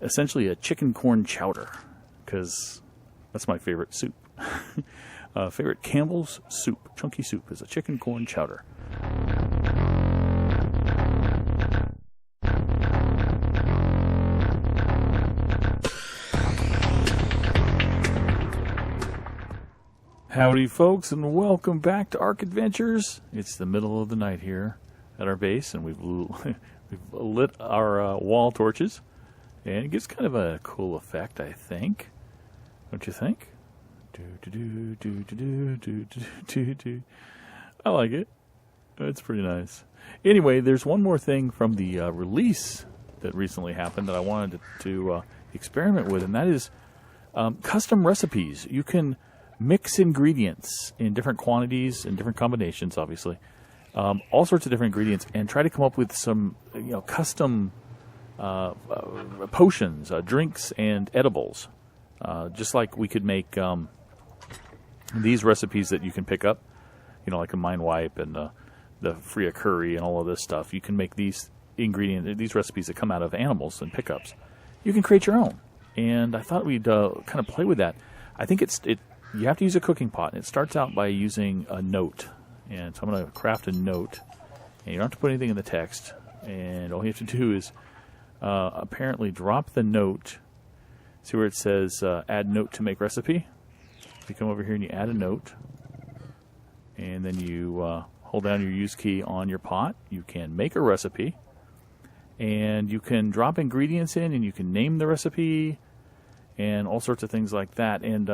essentially a chicken corn chowder, because that's my favorite soup. Favorite Campbell's soup, chunky soup, is a chicken corn chowder. Howdy folks, and welcome back to ARK Adventures. It's the middle of the night here at our base, and we've lit our wall torches, and it gives kind of a cool effect, I think. Don't you think? I like it. It's pretty nice. Anyway, there's one more thing from the release that recently happened that I wanted to experiment with, and that is custom recipes. You can mix ingredients in different quantities and different combinations, obviously, all sorts of different ingredients, and try to come up with some, custom potions, drinks, and edibles. Just like we could make these recipes that you can pick up, like a Mind Wipe and the Freya Curry and all of this stuff. You can make these these recipes that come out of animals and pickups. You can create your own, and I thought we'd kind of play with that. I think you have to use a cooking pot, and it starts out by using a note. And so I'm going to craft a note, and you don't have to put anything in the text. And all you have to do is apparently drop the note. See where it says add note to make recipe? You come over here and you add a note, and then you hold down your use key on your pot. You can make a recipe, and you can drop ingredients in, and you can name the recipe, and all sorts of things like that. And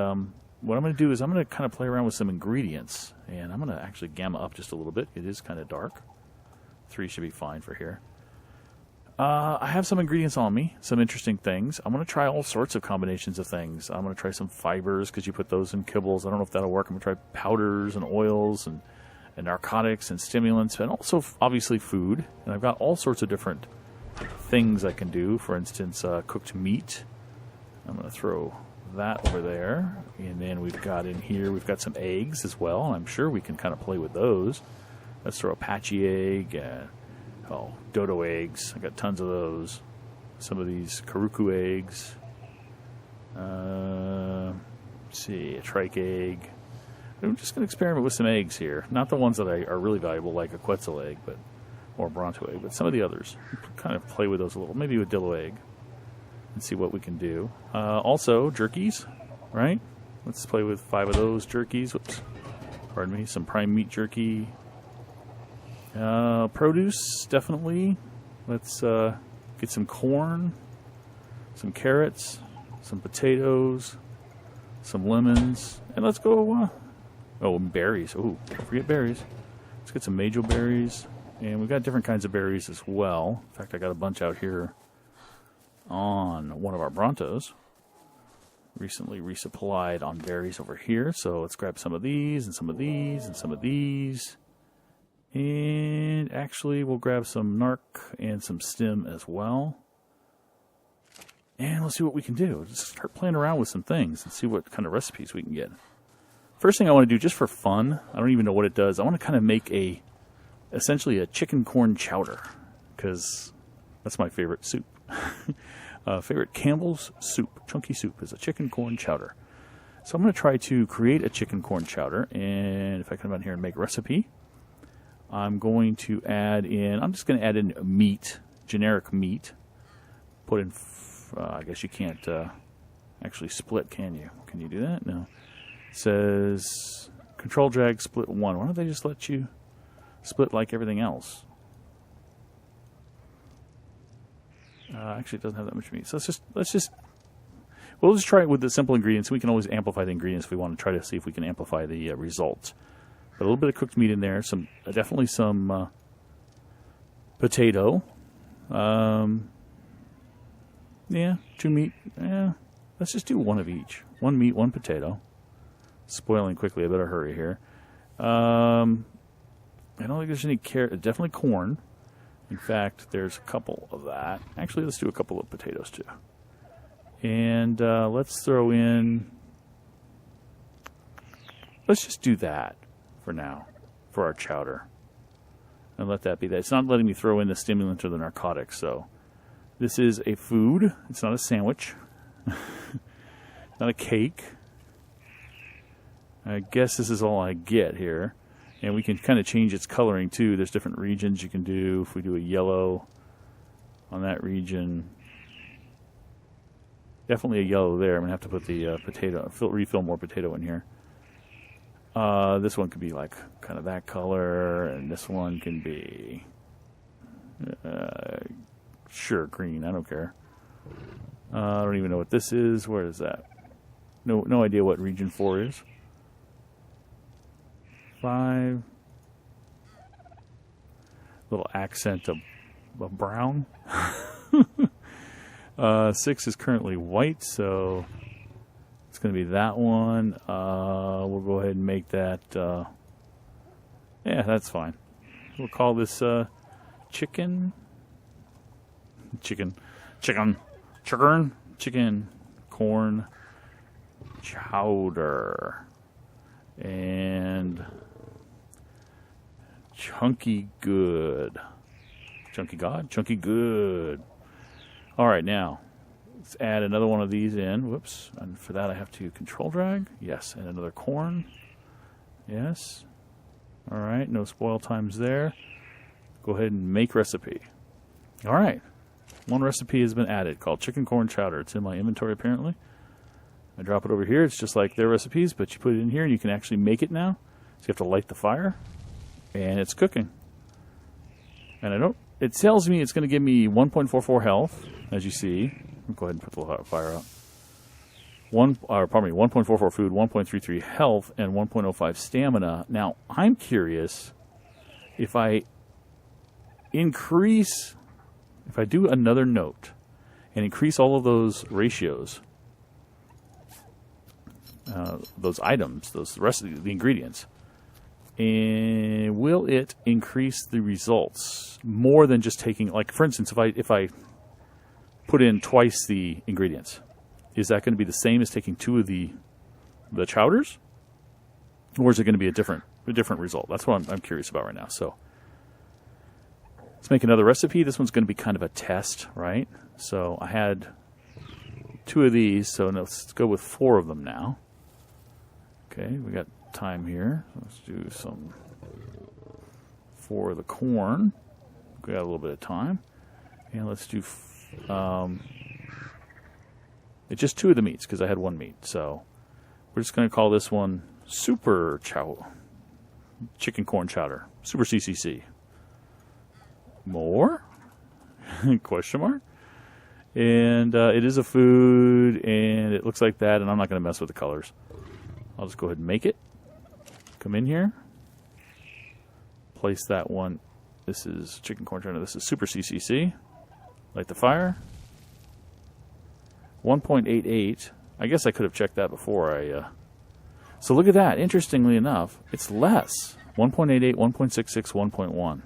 what I'm going to do is I'm going to kind of play around with some ingredients, and I'm going to actually gamma up just a little bit. It is kind of dark. 3 should be fine for here. I have some ingredients on me, some interesting things. I'm going to try all sorts of combinations of things. I'm going to try some fibers, because you put those in kibbles. I don't know if that'll work. I'm going to try powders and oils and narcotics and stimulants, and also obviously food. And I've got all sorts of different things I can do. For instance, cooked meat. I'm going to throw that over there, and then we've got in here, we've got some eggs as well. I'm sure we can kind of play with those. Let's throw a patchy egg, dodo eggs. I got tons of those. Some of these karuku eggs. Let's see, a trike egg. I'm just going to experiment with some eggs here. Not the ones that are really valuable, like a Quetzal egg, or a Bronto egg, but some of the others. Kind of play with those a little. Maybe a Dillo egg. And see what we can do. Also, jerkies, right? Let's play with 5 of those jerkies. Whoops. Pardon me. Some prime meat jerky. Produce, definitely. Let's get some corn, some carrots, some potatoes, some lemons, and let's go, and berries. Oh, don't forget berries. Let's get some majo berries, and we've got different kinds of berries as well. In fact, I got a bunch out here on one of our Brontos. Recently resupplied on berries over here. So let's grab some of these, and some of these, and some of these. And actually, we'll grab some narc and some stem as well. And let's see what we can do. Just start playing around with some things and see what kind of recipes we can get. First thing I want to do, just for fun, I don't even know what it does. I want to kind of make essentially a chicken corn chowder, because that's my favorite soup. Favorite Campbell's soup, chunky soup, is a chicken corn chowder. So I'm going to try to create a chicken corn chowder, and if I come down here and make a recipe, I'm going to I'm just going to add in meat, generic meat. Put in, I guess you can't actually split, can you? Can you do that? No. It says control drag split 1. Why don't they just let you split like everything else? Actually, it doesn't have that much meat. So we'll just try it with the simple ingredients. We can always amplify the ingredients if we want to try to see if we can amplify the results. But a little bit of cooked meat in there. Definitely some potato. 2 meat. Let's just do 1 of each. 1 meat, 1 potato. Spoiling quickly. I better hurry here. I don't think there's any carrot. Definitely corn. In fact, there's a couple of that. Actually, let's do a couple of potatoes, too. And let's throw in... Let's just do that for now, for our chowder. And let that be that. It's not letting me throw in the stimulant or the narcotics, so This is a food. It's not a sandwich. Not a cake. I guess this is all I get here. And we can kind of change its coloring too. There's different regions you can do. If we do a yellow on that region, definitely a yellow there. I'm going to have to put the potato, refill more potato in here. This one could be like kind of that color, and this one can be, sure, green. I don't care. I don't even know what this is. Where is that? No idea what region 4 is. 5. Little accent of brown. 6 is currently white, so it's going to be that one. We'll go ahead and make that. Yeah, that's fine. We'll call this chicken, corn, chowder, and chunky good. Chunky good. All right, now let's add another one of these in. Whoops. And for that, I have to control drag. Yes. And another corn. Yes. All right. No spoil times there. Go ahead and make recipe. All right. One recipe has been added called chicken corn chowder. It's in my inventory apparently. I drop it over here. It's just like their recipes, but you put it in here and you can actually make it now. So you have to light the fire, and it's cooking. And it tells me it's going to give me 1.44 health, as you see. I'll go ahead and put the fire out. 1.44 food, 1.33 health, and 1.05 stamina. Now, I'm curious if I do another note and increase all of those ratios, those items, the rest of the ingredients, and will it increase the results more than just taking, like, for instance, if I put in twice the ingredients, is that going to be the same as taking 2 of the chowders, or is it going to be a different result? That's what I'm curious about right now. So let's make another recipe. This one's going to be kind of a test, right? So I had 2 of these, so let's go with 4 of them now. Okay, we got time here. Let's do some for the corn. We got a little bit of time, and let's do it's just 2 of the meats because I had 1 meat. So we're just going to call this one Super Chicken Corn Chowder, Super CCC. More? Question mark. And it is a food, and it looks like that. And I'm not going to mess with the colors. I'll just go ahead and make it. Come in here. Place that one. This is chicken corn chowder. This is Super CCC. Light the fire. 1.88. I guess I could have checked that before So look at that. Interestingly enough, it's less. 1.88, 1.66, 1.1.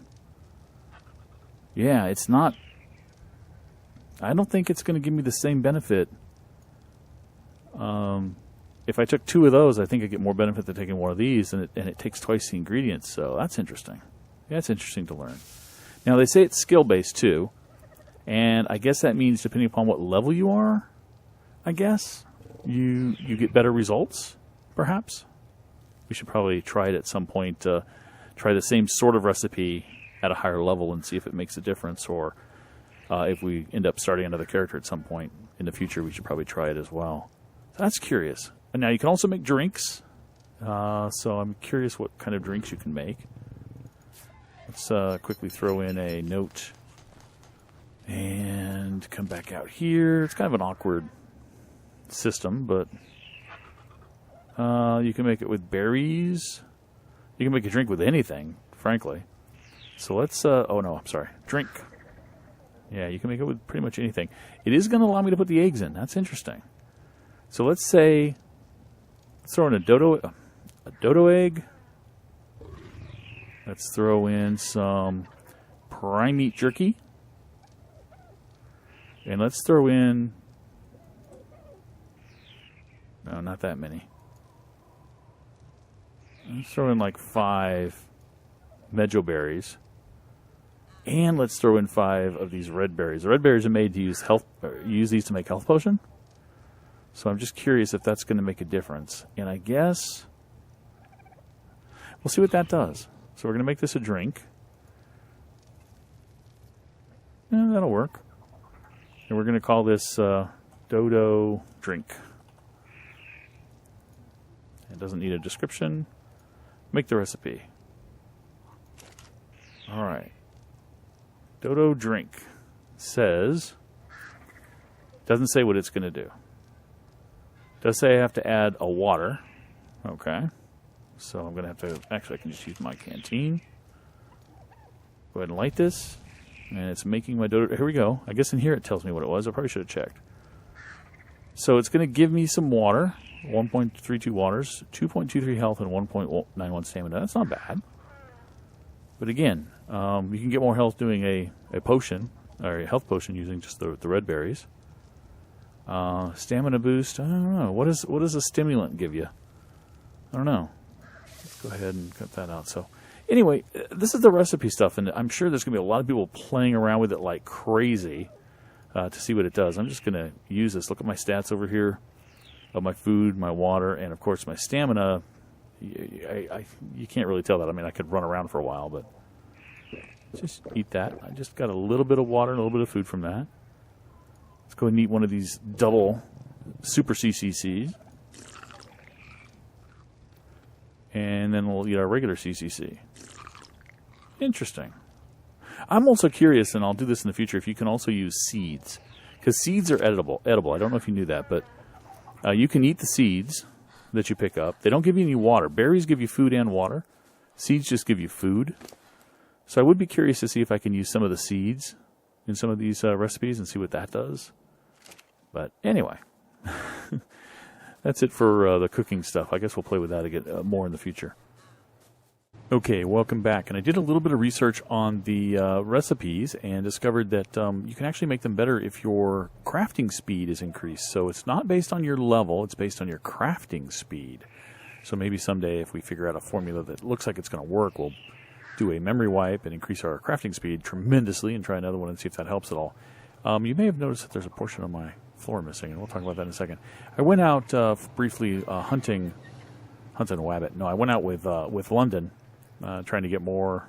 Yeah, it's not. I don't think it's going to give me the same benefit. If I took 2 of those, I think I get more benefit than taking 1 of these, and it takes twice the ingredients. So that's interesting. Yeah, it's interesting to learn. Now, they say it's skill-based, too. And I guess that means depending upon what level you are, I guess, you get better results, perhaps. We should probably try it at some point, try the same sort of recipe at a higher level and see if it makes a difference, or if we end up starting another character at some point in the future, we should probably try it as well. So that's curious. And now you can also make drinks. So I'm curious what kind of drinks you can make. Let's quickly throw in a note and come back out here. It's kind of an awkward system, but you can make it with berries. You can make a drink with anything, frankly. So let's, drink. Yeah, you can make it with pretty much anything. It is going to allow me to put the eggs in. That's interesting. So let's say, let's throw in a dodo egg. Let's throw in some prime meat jerky. And let's throw in, no, not that many. Let's throw in like 5 mejo berries. And let's throw in 5 of these red berries. The red berries are made to use these to make health potion. So I'm just curious if that's going to make a difference. And I guess we'll see what that does. So we're going to make this a drink. Yeah, that'll work. And we're going to call this Dodo Drink. It doesn't need a description. Make the recipe. All right. Dodo Drink says, doesn't say what it's going to do. Does say I have to add a water. Okay. So I'm going to have to, actually I can just use my canteen. Go ahead and light this. And it's making my Dodo, here we go. I guess in here it tells me what it was. I probably should have checked. So it's going to give me some water. 1.32 waters, 2.23 health, and 1.91 stamina. That's not bad. But again, you can get more health doing a potion, or a health potion using just the red berries. Stamina boost, I don't know. What does a stimulant give you? I don't know. Let's go ahead and cut that out. So anyway, this is the recipe stuff, and I'm sure there's going to be a lot of people playing around with it like crazy to see what it does. I'm just going to use this. Look at my stats over here. Of my food, my water, and of course my stamina. You can't really tell that. I mean, I could run around for a while, but just eat that. I just got a little bit of water and a little bit of food from that. Let's go and eat one of these double super CCCs. And then we'll eat our regular CCC. Interesting. I'm also curious, and I'll do this in the future, if you can also use seeds. Because seeds are edible. I don't know if you knew that, but you can eat the seeds that you pick up. They don't give you any water. Berries give you food and water. Seeds just give you food. So I would be curious to see if I can use some of the seeds in some of these recipes and see what that does. But anyway, that's it for the cooking stuff. I guess we'll play with that again more in the future. Okay, welcome back. And I did a little bit of research on the recipes and discovered that you can actually make them better if your crafting speed is increased. So it's not based on your level, it's based on your crafting speed. So maybe someday if we figure out a formula that looks like it's going to work, we'll do a memory wipe and increase our crafting speed tremendously and try another one and see if that helps at all. You may have noticed that there's a portion of my floor missing, and we'll talk about that in a second. I went out briefly hunting a wabbit. No, I went out with London. Trying to get more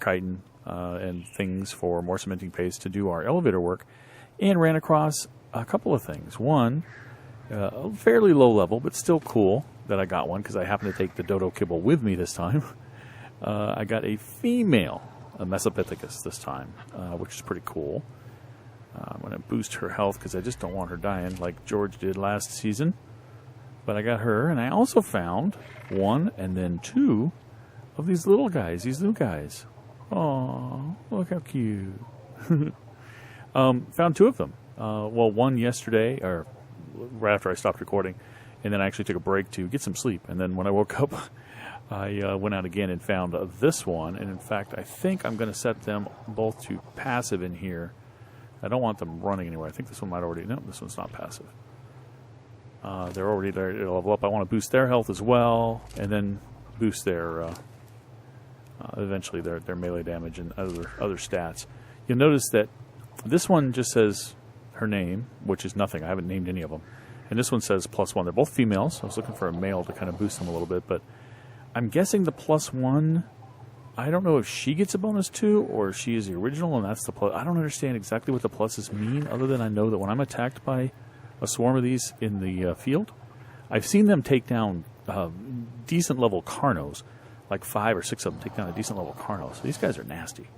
chitin and things for more cementing paste to do our elevator work, and ran across a couple of things. One, a fairly low level, but still cool that I got one because I happened to take the dodo kibble with me this time. I got a female Mesopithecus this time, which is pretty cool. I'm going to boost her health because I just don't want her dying like George did last season. But I got her, and I also found 1 and then 2 of these little guys, these new guys. Oh, look how cute. Found 2 of them. Well, one yesterday, or right after I stopped recording, and then I actually took a break to get some sleep. And then when I woke up, I went out again and found this one. And in fact, I think I'm going to set them both to passive in here. I don't want them running anywhere. I think this one might already, no, this one's not passive. They're already there to level up. I want to boost their health as well, and then boost their eventually their melee damage and other stats. You'll notice that this one just says her name, which is nothing. I haven't named any of them. And this one says +1. They're both females. I was looking for a male to kind of boost them a little bit, but I'm guessing the +1, I don't know if she gets a bonus too, or if she is the original and that's the plus. I don't understand exactly what the pluses mean, other than I know that when I'm attacked by a swarm of these in the field, I've seen them take down decent level Carnos, like 5 or 6 of them take down a decent level Carno. So these guys are nasty.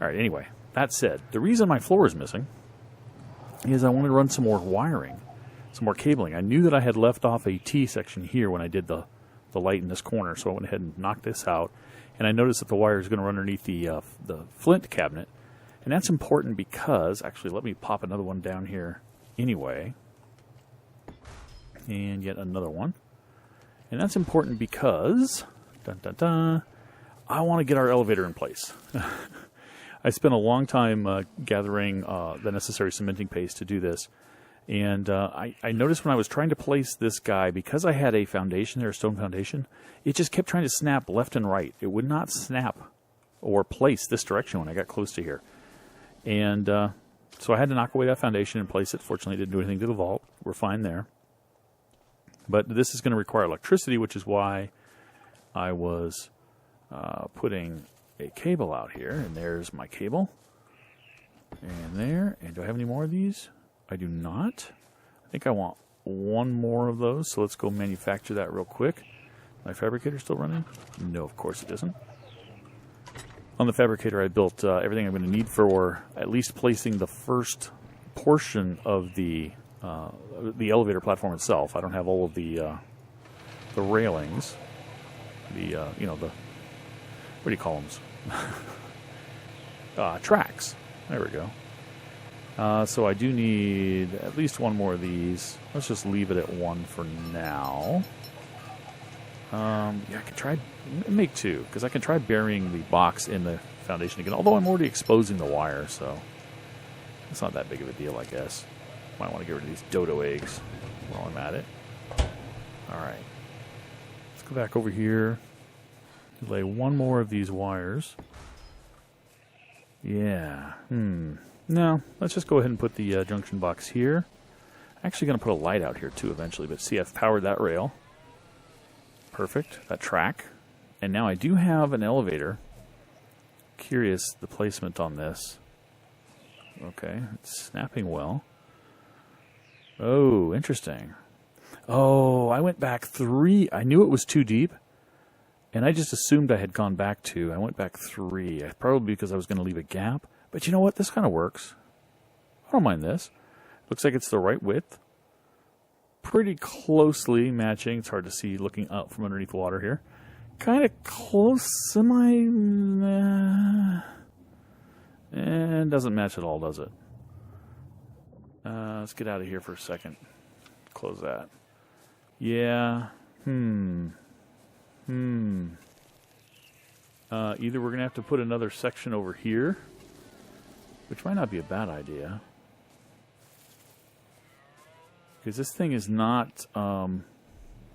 All right, anyway, that said, the reason my floor is missing is I wanted to run some more wiring, some more cabling. I knew that I had left off a T section here when I did the light in this corner, so I went ahead and knocked this out. And I noticed that the wire is going to run underneath the flint cabinet. And that's important because, actually, let me pop another one down here anyway. And yet another one. And that's important because, dun, dun, dun, I want to get our elevator in place. I spent a long time gathering the necessary cementing paste to do this. And I noticed when I was trying to place this guy, because I had a foundation there, a stone foundation, it just kept trying to snap left and right. It would not snap or place this direction when I got close to here. And so I had to knock away that foundation and place it. Fortunately, it didn't do anything to the vault. We're fine there. But this is going to require electricity, which is why I was putting a cable out here. And there's my cable. And there. And do I have any more of these? I do not. I think I want one more of those. So let's go manufacture that real quick. My fabricator still running? No, of course it isn't. On the fabricator, I built everything I'm going to need for at least placing the first portion of the elevator platform itself. I don't have all of the railings. You know, what do you call them? Tracks. There we go. So I do need at least one more of these. Let's just leave it at one for now. Yeah, I could try make two, because I can try burying the box in the foundation again, although I'm already exposing the wire, so it's not that big of a deal, I guess. Might want to get rid of these dodo eggs while I'm at it. Alright. Let's go back over here. Lay one more of these wires. Yeah. No, let's just go ahead and put the junction box here. Actually going to put a light out here too eventually, but see, I've powered that rail. Perfect. That track. And now I do have an elevator. Curious the placement on this. Okay, it's snapping well. Oh, interesting. Oh, I went back 3. I knew it was too deep, and I just assumed I had gone back 2. I went back 3, probably because I was going to leave a gap. But you know what? This kind of works. I don't mind this. Looks like it's the right width. Pretty closely matching. It's hard to see looking up from underneath the water here. Kind of close. And doesn't match at all, does it? Let's get out of here for a second. Close that. Yeah. Either we're going to have to put another section over here, which might not be a bad idea. Because this thing is not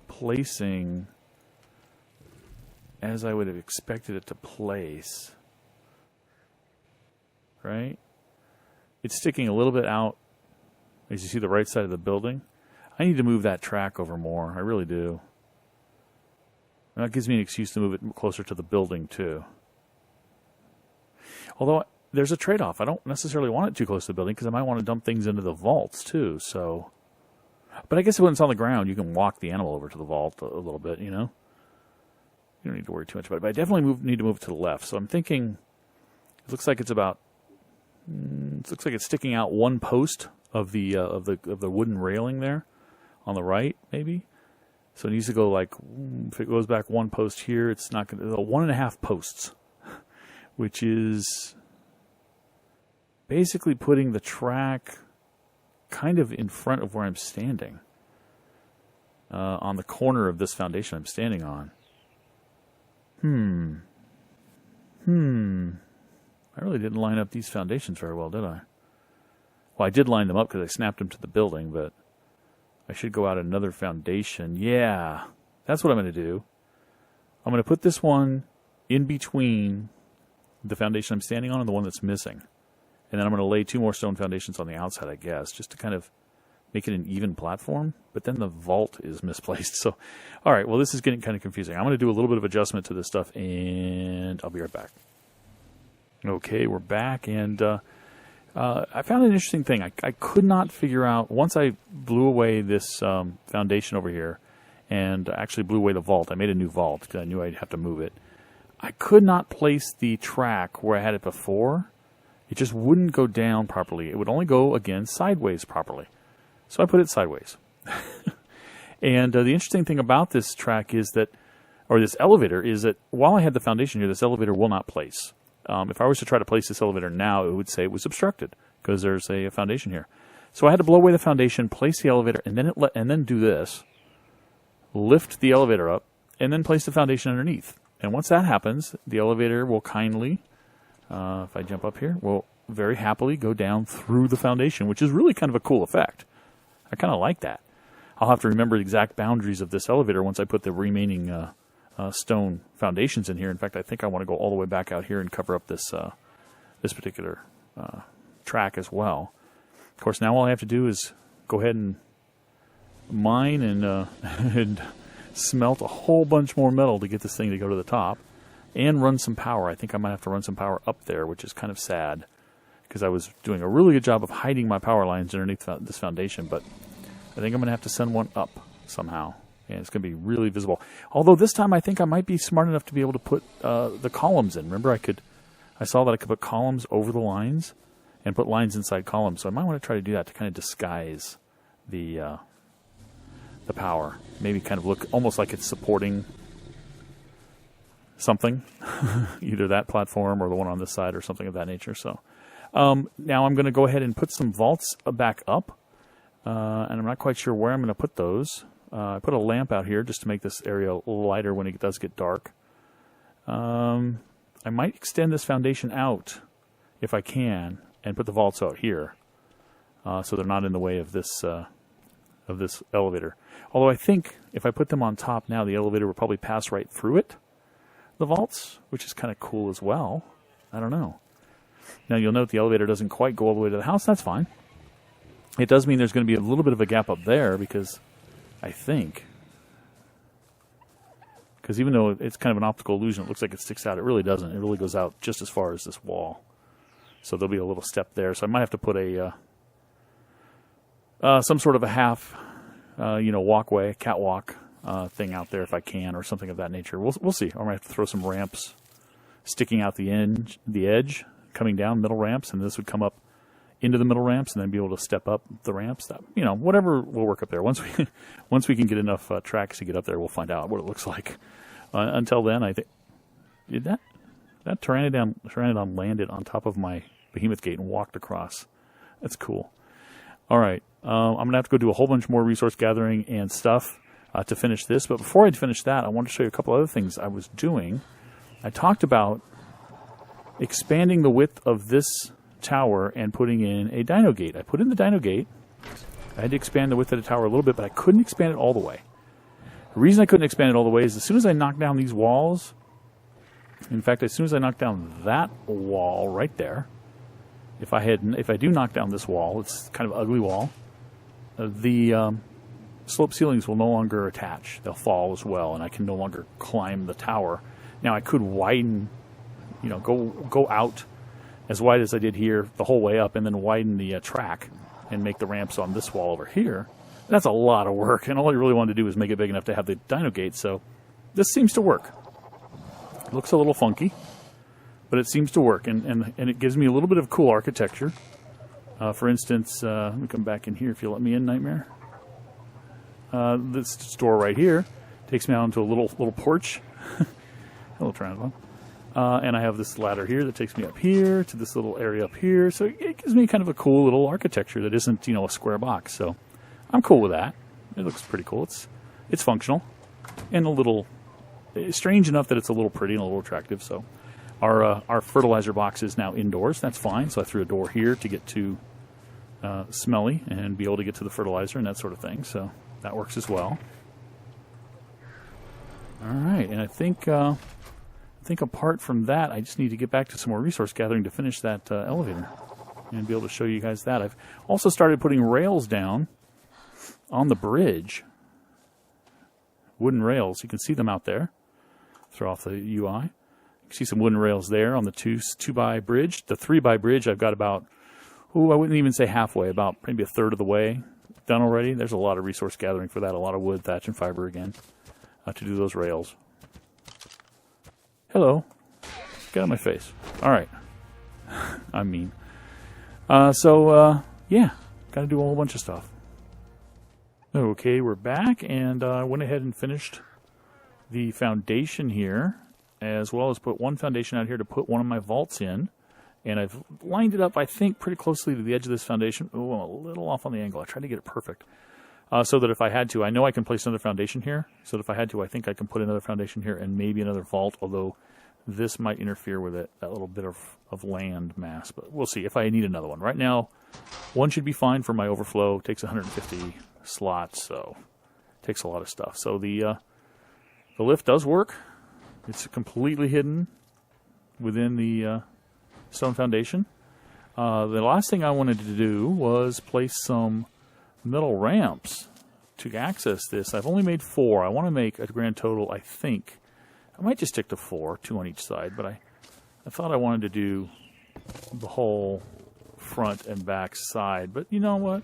placing as I would have expected it to place. Right? It's sticking a little bit out, as you see the right side of the building. I need to move that track over more. I really do. And that gives me an excuse to move it closer to the building, too. Although, there's a trade-off. I don't necessarily want it too close to the building, because I might want to dump things into the vaults, too, so... But I guess when it's on the ground, you can walk the animal over to the vault a little bit, you know? You don't need to worry too much about it. But I definitely need to move it to the left. So I'm thinking, it looks like it's about... It looks like it's sticking out one post of the wooden railing there on the right, maybe. So it needs to go like, if it goes back one post here, it's not going to, 1.5 posts, which is basically putting the track kind of in front of where I'm standing, on the corner of this foundation I'm standing on. I really didn't line up these foundations very well, did I? Well, I did line them up because I snapped them to the building, but I should go out another foundation. Yeah, that's what I'm going to do. I'm going to put this one in between the foundation I'm standing on and the one that's missing. And then I'm going to lay 2 more stone foundations on the outside, I guess, just to kind of make it an even platform. But then the vault is misplaced. So, all right, well, this is getting kind of confusing. I'm going to do a little bit of adjustment to this stuff, and I'll be right back. Okay, we're back, and I found an interesting thing. I could not figure out, once I blew away this foundation over here, and actually blew away the vault. I made a new vault because I knew I'd have to move it. I could not place the track where I had it before. It just wouldn't go down properly. It would only go, again, sideways properly. So I put it sideways. And the interesting thing about this track is that, or this elevator, is that while I had the foundation here, this elevator will not place. If I was to try to place this elevator now, it would say it was obstructed because there's a foundation here. So I had to blow away the foundation, place the elevator, and then do this. Lift the elevator up, and then place the foundation underneath. And once that happens, the elevator will kindly, if I jump up here, will very happily go down through the foundation, which is really kind of a cool effect. I kind of like that. I'll have to remember the exact boundaries of this elevator once I put the remaining stone foundations in here. In fact, I think I want to go all the way back out here and cover up this this particular track as well. Of course, now all I have to do is go ahead and mine and and smelt a whole bunch more metal to get this thing to go to the top, and run some power. I think I might have to run some power up there, which is kind of sad, because I was doing a really good job of hiding my power lines underneath this foundation, but I think I'm going to have to send one up somehow, and it's going to be really visible. Although this time I think I might be smart enough to be able to put the columns in. Remember, I saw that I could put columns over the lines and put lines inside columns, so I might want to try to do that to kind of disguise the power. Maybe kind of look almost like it's supporting something, either that platform or the one on this side or something of that nature. So now I'm going to go ahead and put some vaults back up, and I'm not quite sure where I'm going to put those. I put a lamp out here just to make this area lighter when it does get dark. I might extend this foundation out if I can and put the vaults out here, so they're not in the way of this elevator. Although I think if I put them on top now, the elevator will probably pass right through it, the vaults, which is kind of cool as well. I don't know. Now you'll note the elevator doesn't quite go all the way to the house. That's fine. It does mean there's going to be a little bit of a gap up there, because I think, because even though it's kind of an optical illusion, it looks like it sticks out. It really doesn't. It really goes out just as far as this wall. So there'll be a little step there. So I might have to put a some sort of a half, walkway, catwalk thing out there if I can, or something of that nature. We'll see. I might have to throw some ramps sticking out the edge, coming down, middle ramps, and this would come up into the middle ramps, and then be able to step up the ramps. That, whatever will work up there. Once we can get enough tracks to get up there, we'll find out what it looks like. Until then, I think that Pteranodon landed on top of my behemoth gate and walked across. That's cool. All right, I'm going to have to go do a whole bunch more resource gathering and stuff to finish this. But before I finish that, I want to show you a couple other things I was doing. I talked about expanding the width of this tower and putting in a dino gate. I put in the dino gate. I had to expand the width of the tower a little bit, but I couldn't expand it all the way. The reason I couldn't expand it all the way is as soon as I knocked down these walls, in fact, as soon as I knocked down that wall right there, if I do knock down this wall, it's kind of an ugly wall, the slope ceilings will no longer attach. They'll fall as well, and I can no longer climb the tower. Now I could widen, go out as wide as I did here the whole way up, and then widen the track and make the ramps on this wall over here. That's a lot of work, and all I really wanted to do was make it big enough to have the dino gate, so this seems to work. It looks a little funky, but it seems to work, and it gives me a little bit of cool architecture. For instance, let me come back in here if you'll let me in, Nightmare. This door right here takes me out into a little porch. Hello, Pteranodon. And I have this ladder here that takes me up here to this little area up here. So it gives me kind of a cool little architecture that isn't, a square box. So I'm cool with that. It looks pretty cool. It's functional and a little strange enough that it's a little pretty and a little attractive. So our fertilizer box is now indoors. That's fine. So I threw a door here to get to Smelly and be able to get to the fertilizer and that sort of thing. So that works as well. All right, and I think apart from that, I just need to get back to some more resource gathering to finish that elevator and be able to show you guys that. I've also started putting rails down on the bridge, wooden rails. You can see them out there. Throw off the UI. You can see some wooden rails there on the 2x bridge. The 3x bridge, I've got about, I wouldn't even say halfway, about maybe a third of the way done already. There's a lot of resource gathering for that, a lot of wood, thatch, and fiber again to do those rails. Hello. Get out of my face. All right. I'm mean. Yeah, got to do a whole bunch of stuff. Okay, we're back, and I went ahead and finished the foundation here, as well as put one foundation out here to put one of my vaults in. And I've lined it up, I think, pretty closely to the edge of this foundation. Oh, I'm a little off on the angle. I tried to get it perfect. So that if I had to, I know I can place another foundation here. So that if I had to, I think I can put another foundation here and maybe another vault, although this might interfere with it, that little bit of land mass. But we'll see if I need another one. Right now, one should be fine for my overflow. It takes 150 slots, so it takes a lot of stuff. So the The lift does work. It's completely hidden within the stone foundation. The last thing I wanted to do was place some metal ramps to access this. I've only made 4. I want to make a grand total, I think. I might just stick to 4, 2 on each side, but I thought I wanted to do the whole front and back side. But you know what?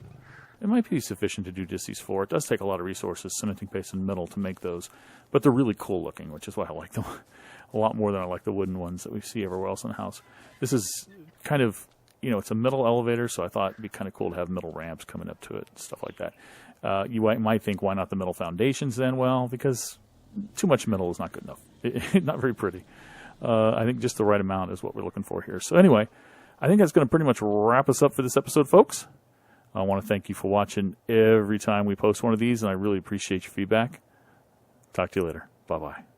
It might be sufficient to do just these 4. It does take a lot of resources, cementing paste and metal, to make those. But they're really cool looking, which is why I like them a lot more than I like the wooden ones that we see everywhere else in the house. This is kind of, you know, it's a metal elevator, so I thought it'd be kind of cool to have metal ramps coming up to it and stuff like that. You might think, why not the metal foundations then? Well, because too much metal is not good enough. Not very pretty. I think just the right amount is what we're looking for here. So anyway, I think that's going to pretty much wrap us up for this episode, folks. I want to thank you for watching every time we post one of these, and I really appreciate your feedback. Talk to you later. Bye-bye.